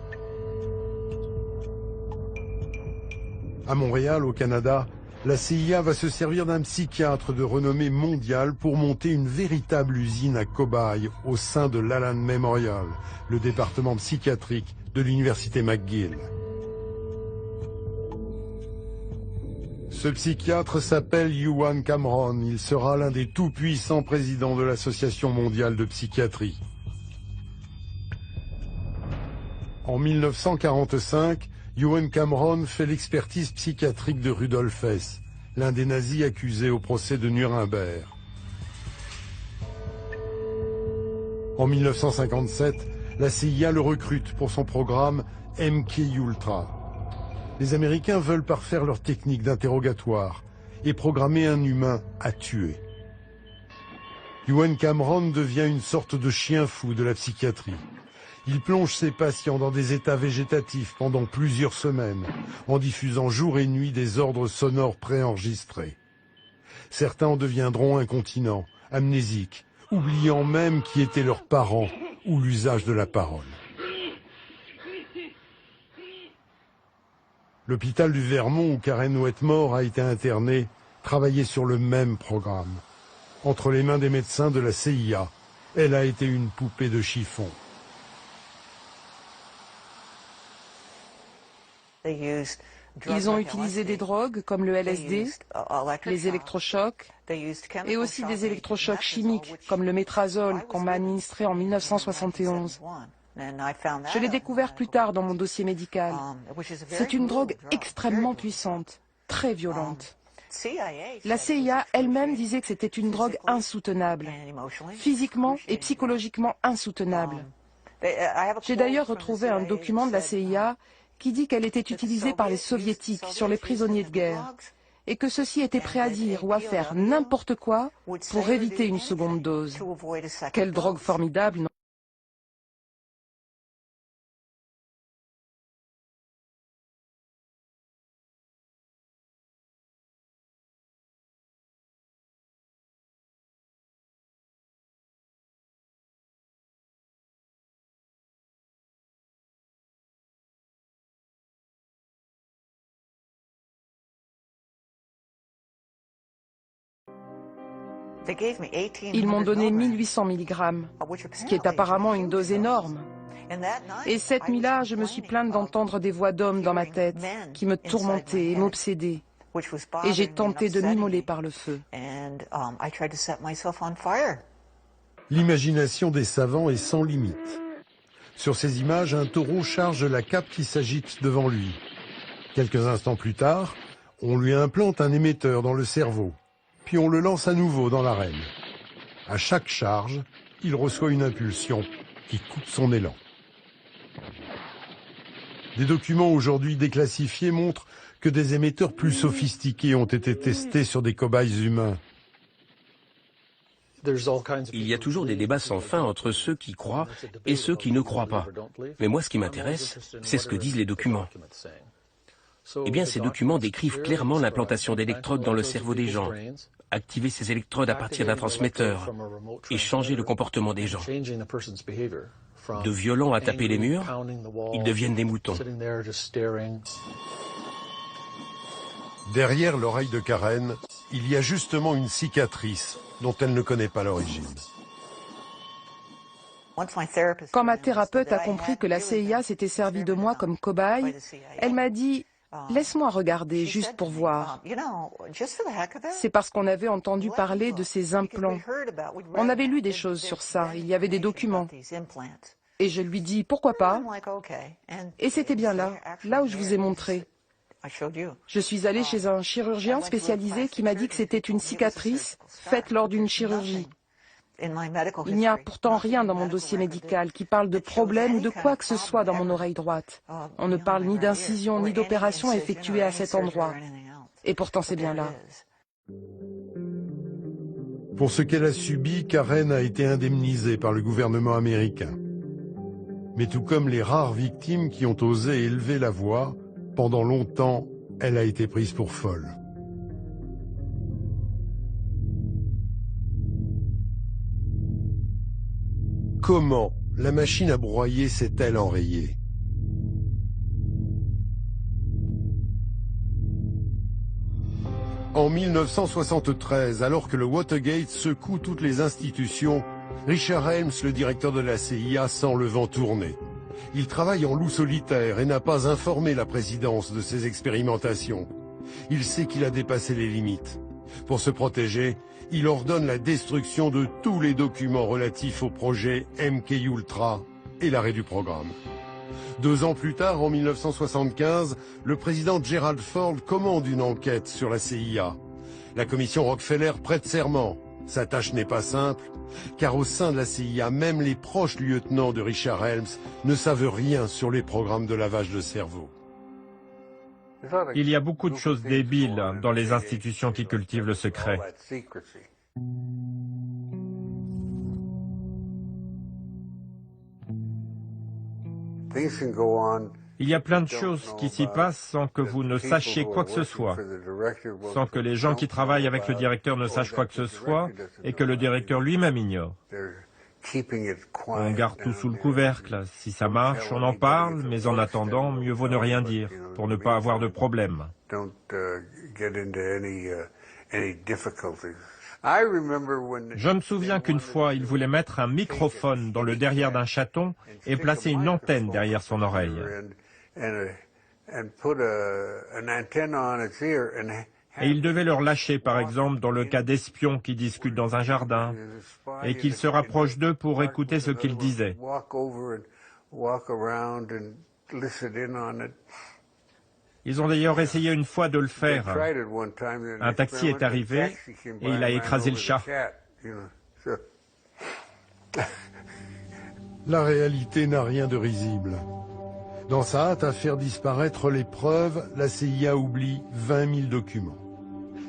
À Montréal, au Canada, la CIA va se servir d'un psychiatre de renommée mondiale pour monter une véritable usine à cobayes au sein de l'Allen Memorial, le département psychiatrique de l'université McGill. Ce psychiatre s'appelle Ewan Cameron. Il sera l'un des tout-puissants présidents de l'Association mondiale de psychiatrie. En 1945, Ewan Cameron fait l'expertise psychiatrique de Rudolf Hess, l'un des nazis accusés au procès de Nuremberg. En 1957, la CIA le recrute pour son programme MK-Ultra. Les Américains veulent parfaire leur technique d'interrogatoire et programmer un humain à tuer. Ewan Cameron devient une sorte de chien fou de la psychiatrie. Il plonge ses patients dans des états végétatifs pendant plusieurs semaines, en diffusant jour et nuit des ordres sonores préenregistrés. Certains en deviendront incontinents, amnésiques, oubliant même qui étaient leurs parents ou l'usage de la parole. L'hôpital du Vermont où Karen Wetmore a été internée travaillait sur le même programme. Entre les mains des médecins de la CIA, elle a été une poupée de chiffon. Ils ont utilisé des drogues comme le LSD, les électrochocs et aussi des électrochocs chimiques comme le métrazole qu'on m'a administré en 1971. Je l'ai découvert plus tard dans mon dossier médical. C'est une drogue extrêmement puissante, très violente. La CIA elle-même disait que c'était une drogue insoutenable, physiquement et psychologiquement insoutenable. J'ai d'ailleurs retrouvé un document de la CIA qui dit qu'elle était utilisée par les soviétiques sur les prisonniers de guerre et que ceux-ci étaient prêts à dire ou à faire n'importe quoi pour éviter une seconde dose. Quelle drogue formidable, non ? Ils m'ont donné 1800 mg, ce qui est apparemment une dose énorme. Et cette nuit-là, je me suis plainte d'entendre des voix d'hommes dans ma tête qui me tourmentaient et m'obsédaient. Et j'ai tenté de m'immoler par le feu. L'imagination des savants est sans limite. Sur ces images, un taureau charge la cape qui s'agite devant lui. Quelques instants plus tard, on lui implante un émetteur dans le cerveau. Puis on le lance à nouveau dans l'arène. À chaque charge, il reçoit une impulsion qui coupe son élan. Des documents aujourd'hui déclassifiés montrent que des émetteurs plus sophistiqués ont été testés sur des cobayes humains. Il y a toujours des débats sans fin entre ceux qui croient et ceux qui ne croient pas. Mais moi, ce qui m'intéresse, c'est ce que disent les documents. Eh bien, ces documents décrivent clairement l'implantation d'électrodes dans le cerveau des gens, activer ces électrodes à partir d'un transmetteur et changer le comportement des gens. De violents à taper les murs, ils deviennent des moutons. Derrière l'oreille de Karen, il y a justement une cicatrice dont elle ne connaît pas l'origine. Quand ma thérapeute a compris que la CIA s'était servie de moi comme cobaye, elle m'a dit « Laisse-moi regarder, juste pour voir. » C'est parce qu'on avait entendu parler de ces implants. On avait lu des choses sur ça, il y avait des documents. Et je lui dis « Pourquoi pas ?» Et c'était bien là où je vous ai montré. Je suis allée chez un chirurgien spécialisé qui m'a dit que c'était une cicatrice faite lors d'une chirurgie. Il n'y a pourtant rien dans mon dossier médical qui parle de problème ou de quoi que ce soit dans mon oreille droite. On ne parle ni d'incision ni d'opération effectuée à cet endroit. Et pourtant c'est bien là. Pour ce qu'elle a subi, Karen a été indemnisée par le gouvernement américain. Mais tout comme les rares victimes qui ont osé élever la voix, pendant longtemps, elle a été prise pour folle. Comment la machine à broyer s'est-elle enrayée? En 1973, alors que le Watergate secoue toutes les institutions, Richard Helms, le directeur de la CIA, sent le vent tourner. Il travaille en loup solitaire et n'a pas informé la présidence de ses expérimentations. Il sait qu'il a dépassé les limites. Pour se protéger, il ordonne la destruction de tous les documents relatifs au projet MKUltra et l'arrêt du programme. 2 ans plus tard, en 1975, le président Gerald Ford commande une enquête sur la CIA. La commission Rockefeller prête serment. Sa tâche n'est pas simple, car au sein de la CIA, même les proches lieutenants de Richard Helms ne savent rien sur les programmes de lavage de cerveau. Il y a beaucoup de choses débiles dans les institutions qui cultivent le secret. Il y a plein de choses qui s'y passent sans que vous ne sachiez quoi que ce soit, sans que les gens qui travaillent avec le directeur ne sachent quoi que ce soit et que le directeur lui-même ignore. On garde tout sous le couvercle. Si ça marche, on en parle, mais en attendant, mieux vaut ne rien dire, pour ne pas avoir de problème. Je me souviens qu'une fois, il voulait mettre un microphone dans le derrière d'un chaton et placer une antenne derrière son oreille. Et il devait leur lâcher, par exemple, dans le cas d'espions qui discutent dans un jardin, et qu'ils se rapprochent d'eux pour écouter ce qu'ils disaient. Ils ont d'ailleurs essayé une fois de le faire. Un taxi est arrivé et il a écrasé le chat. La réalité n'a rien de risible. Dans sa hâte à faire disparaître les preuves, la CIA oublie 20 000 documents.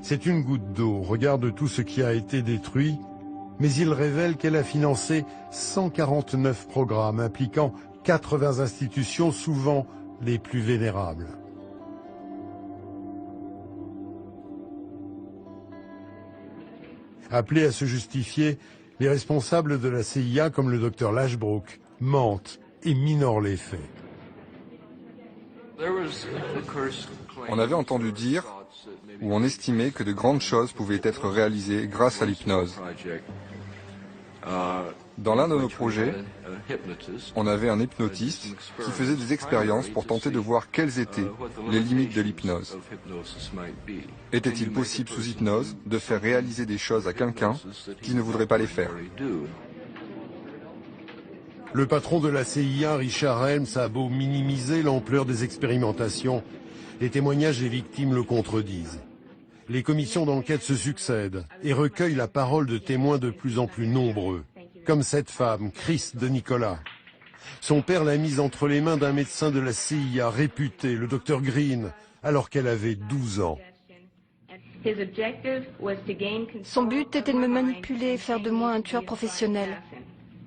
C'est une goutte d'eau au regard de tout ce qui a été détruit, mais il révèle qu'elle a financé 149 programmes impliquant 80 institutions, souvent les plus vénérables. Appelés à se justifier, les responsables de la CIA, comme le docteur Lashbrook, mentent et minorent les faits. On avait entendu dire, ou on estimait que de grandes choses pouvaient être réalisées grâce à l'hypnose. Dans l'un de nos projets, on avait un hypnotiste qui faisait des expériences pour tenter de voir quelles étaient les limites de l'hypnose. Était-il possible sous hypnose de faire réaliser des choses à quelqu'un qui ne voudrait pas les faire? Le patron de la CIA, Richard Helms, a beau minimiser l'ampleur des expérimentations, les témoignages des victimes le contredisent. Les commissions d'enquête se succèdent et recueillent la parole de témoins de plus en plus nombreux, comme cette femme, Chris de Nicolas. Son père l'a mise entre les mains d'un médecin de la CIA réputé, le docteur Green, alors qu'elle avait 12 ans. Son but était de me manipuler et faire de moi un tueur professionnel.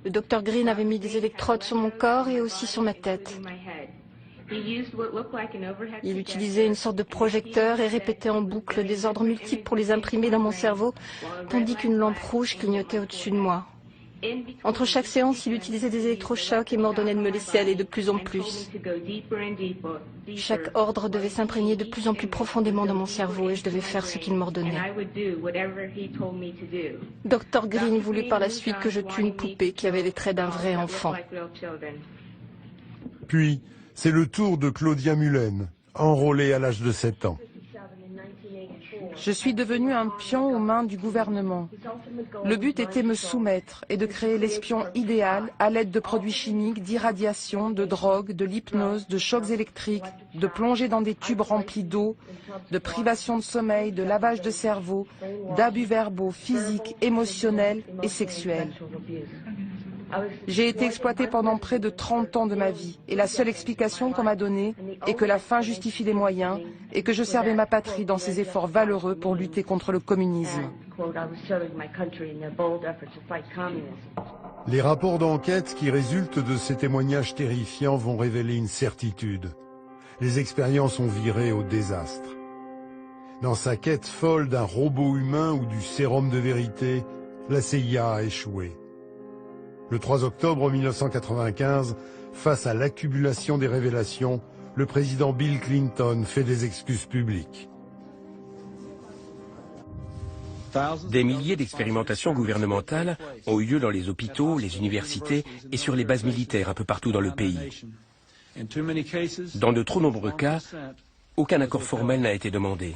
Le docteur Green avait mis des électrodes sur mon corps et aussi sur ma tête. Il utilisait une sorte de projecteur et répétait en boucle des ordres multiples pour les imprimer dans mon cerveau, tandis qu'une lampe rouge clignotait au-dessus de moi. Entre chaque séance, il utilisait des électrochocs et m'ordonnait de me laisser aller de plus en plus. Chaque ordre devait s'imprégner de plus en plus profondément dans mon cerveau et je devais faire ce qu'il m'ordonnait. Dr. Green voulut par la suite que je tue une poupée qui avait les traits d'un vrai enfant. Puis, c'est le tour de Claudia Mullen, enrôlée à l'âge de 7 ans. Je suis devenu un pion aux mains du gouvernement. Le but était de me soumettre et de créer l'espion idéal à l'aide de produits chimiques, d'irradiation, de drogue, de l'hypnose, de chocs électriques, de plongée dans des tubes remplis d'eau, de privation de sommeil, de lavage de cerveau, d'abus verbaux, physiques, émotionnels et sexuels. J'ai été exploité pendant près de 30 ans de ma vie et la seule explication qu'on m'a donnée est que la fin justifie les moyens et que je servais ma patrie dans ses efforts valeureux pour lutter contre le communisme. Les rapports d'enquête qui résultent de ces témoignages terrifiants vont révéler une certitude. Les expériences ont viré au désastre. Dans sa quête folle d'un robot humain ou du sérum de vérité, la CIA a échoué. Le 3 octobre 1995, face à l'accumulation des révélations, le président Bill Clinton fait des excuses publiques. Des milliers d'expérimentations gouvernementales ont eu lieu dans les hôpitaux, les universités et sur les bases militaires un peu partout dans le pays. Dans de trop nombreux cas, aucun accord formel n'a été demandé.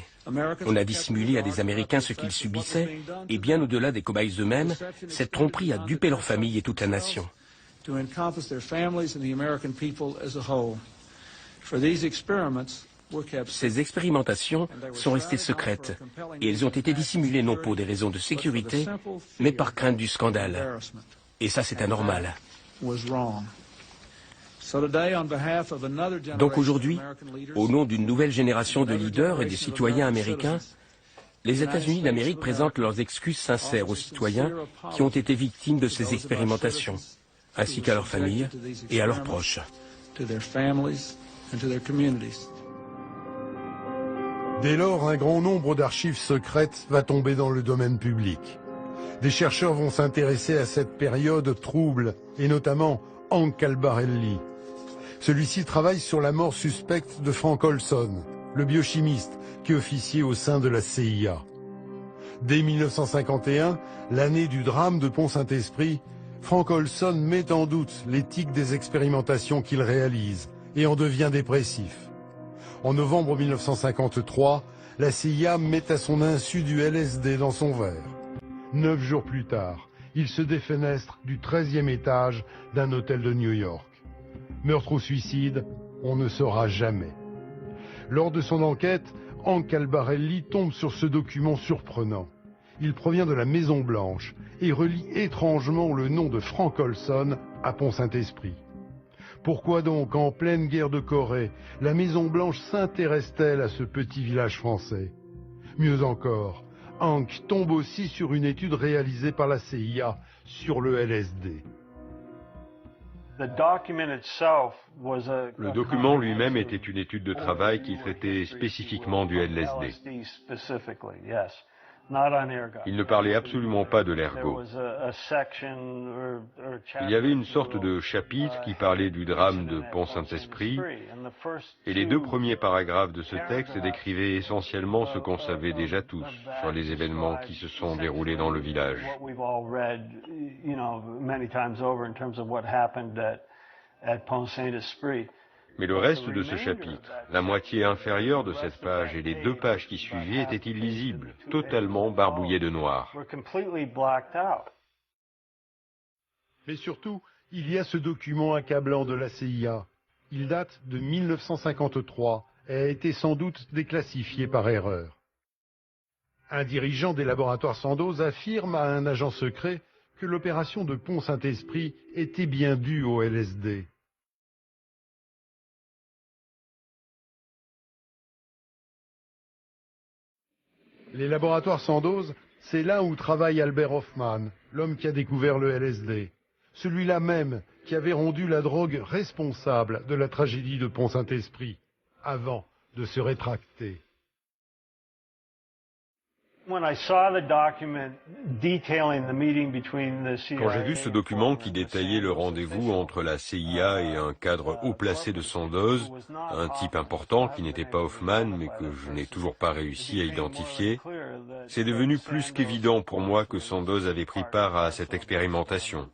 On a dissimulé à des Américains ce qu'ils subissaient, et bien au-delà des cobayes eux-mêmes, cette tromperie a dupé leur famille et toute la nation. Ces expérimentations sont restées secrètes, et elles ont été dissimulées non pour des raisons de sécurité, mais par crainte du scandale. Et ça, c'est anormal. Donc aujourd'hui, au nom d'une nouvelle génération de leaders et des citoyens américains, les États-Unis d'Amérique présentent leurs excuses sincères aux citoyens qui ont été victimes de ces expérimentations, ainsi qu'à leurs familles et à leurs proches. Dès lors, un grand nombre d'archives secrètes va tomber dans le domaine public. Des chercheurs vont s'intéresser à cette période trouble, et notamment Hank Albarelli. Celui-ci travaille sur la mort suspecte de Frank Olson, le biochimiste qui officiait au sein de la CIA. Dès 1951, l'année du drame de Pont-Saint-Esprit, Frank Olson met en doute l'éthique des expérimentations qu'il réalise et en devient dépressif. En novembre 1953, la CIA met à son insu du LSD dans son verre. 9 jours plus tard, il se défenestre du 13e étage d'un hôtel de New York. Meurtre ou suicide, on ne saura jamais. Lors de son enquête, Hank Albarelli tombe sur ce document surprenant. Il provient de la Maison Blanche et relie étrangement le nom de Frank Olson à Pont-Saint-Esprit. Pourquoi donc, en pleine guerre de Corée, la Maison Blanche s'intéresse-t-elle à ce petit village français? Mieux encore, Hank tombe aussi sur une étude réalisée par la CIA sur le LSD. Le document lui-même était une étude de travail qui traitait spécifiquement du LSD. Il ne parlait absolument pas de l'ergot. Il y avait une sorte de chapitre qui parlait du drame de Pont-Saint-Esprit, et les 2 premiers paragraphes de ce texte décrivaient essentiellement ce qu'on savait déjà tous sur les événements qui se sont déroulés dans le village. Mais le reste de ce chapitre, la moitié inférieure de cette page et les 2 pages qui suivaient étaient illisibles, totalement barbouillés de noir. Mais surtout, il y a ce document accablant de la CIA. Il date de 1953 et a été sans doute déclassifié par erreur. Un dirigeant des laboratoires Sandoz affirme à un agent secret que l'opération de Pont-Saint-Esprit était bien due au LSD. Les laboratoires Sandoz, c'est là où travaille Albert Hofmann, l'homme qui a découvert le LSD. Celui-là même qui avait rendu la drogue responsable de la tragédie de Pont-Saint-Esprit, avant de se rétracter. Quand j'ai vu ce document qui détaillait le rendez-vous entre la CIA et un cadre haut placé de Sandoz, un type important qui n'était pas Hofmann mais que je n'ai toujours pas réussi à identifier, c'est devenu plus qu'évident pour moi que Sandoz avait pris part à cette expérimentation.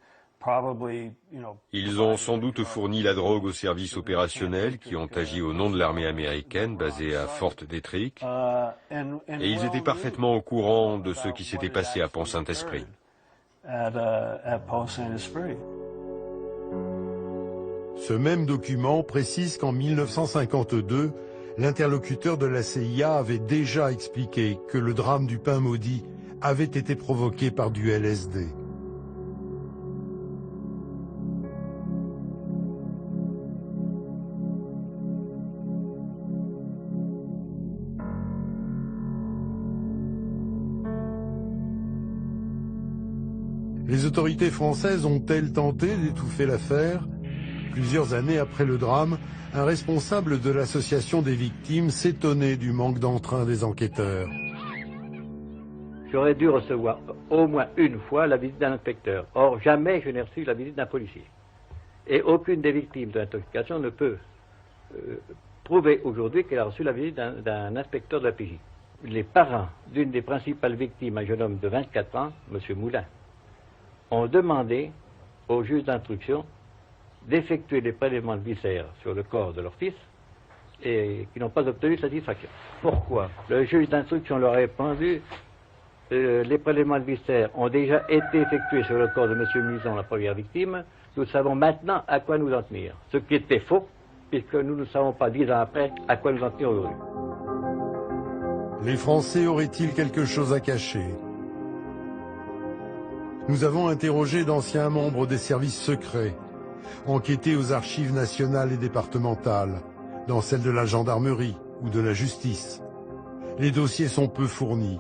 Ils ont sans doute fourni la drogue aux services opérationnels qui ont agi au nom de l'armée américaine basée à Fort Detrick, et ils étaient parfaitement au courant de ce qui s'était passé à Pont-Saint-Esprit. Ce même document précise qu'en 1952, l'interlocuteur de la CIA avait déjà expliqué que le drame du pain maudit avait été provoqué par du LSD. Les autorités françaises ont-elles tenté d'étouffer l'affaire? Plusieurs années après le drame, un responsable de l'association des victimes s'étonnait du manque d'entrain des enquêteurs. J'aurais dû recevoir au moins une fois la visite d'un inspecteur. Or, jamais je n'ai reçu la visite d'un policier. Et aucune des victimes de l'intoxication ne peut prouver aujourd'hui qu'elle a reçu la visite d'un inspecteur de la PJ. Les parents d'une des principales victimes, un jeune homme de 24 ans, M. Moulin, ont demandé au juge d'instruction d'effectuer des prélèvements de viscères sur le corps de leur fils et qui n'ont pas obtenu satisfaction. Pourquoi? Le juge d'instruction leur a répondu les prélèvements de viscères ont déjà été effectués sur le corps de M. Muson, la première victime. Nous savons maintenant à quoi nous en tenir. Ce qui était faux, puisque nous ne savons pas 10 ans après à quoi nous en tenir aujourd'hui. Les Français auraient-ils quelque chose à cacher? Nous avons interrogé d'anciens membres des services secrets, enquêté aux archives nationales et départementales, dans celles de la gendarmerie ou de la justice. Les dossiers sont peu fournis,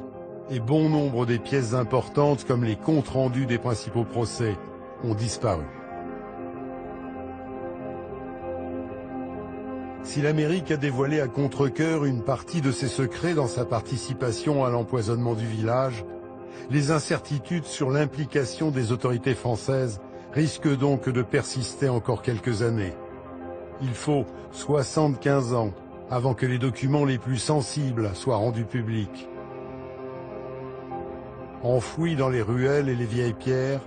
et bon nombre des pièces importantes, comme les comptes rendus des principaux procès, ont disparu. Si l'Amérique a dévoilé à contre-cœur une partie de ses secrets dans sa participation à l'empoisonnement du village, Les incertitudes sur l'implication des autorités françaises risquent donc de persister encore quelques années. Il faut 75 ans avant que les documents les plus sensibles soient rendus publics. Enfoui dans les ruelles et les vieilles pierres,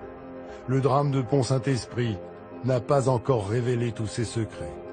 le drame de Pont-Saint-Esprit n'a pas encore révélé tous ses secrets.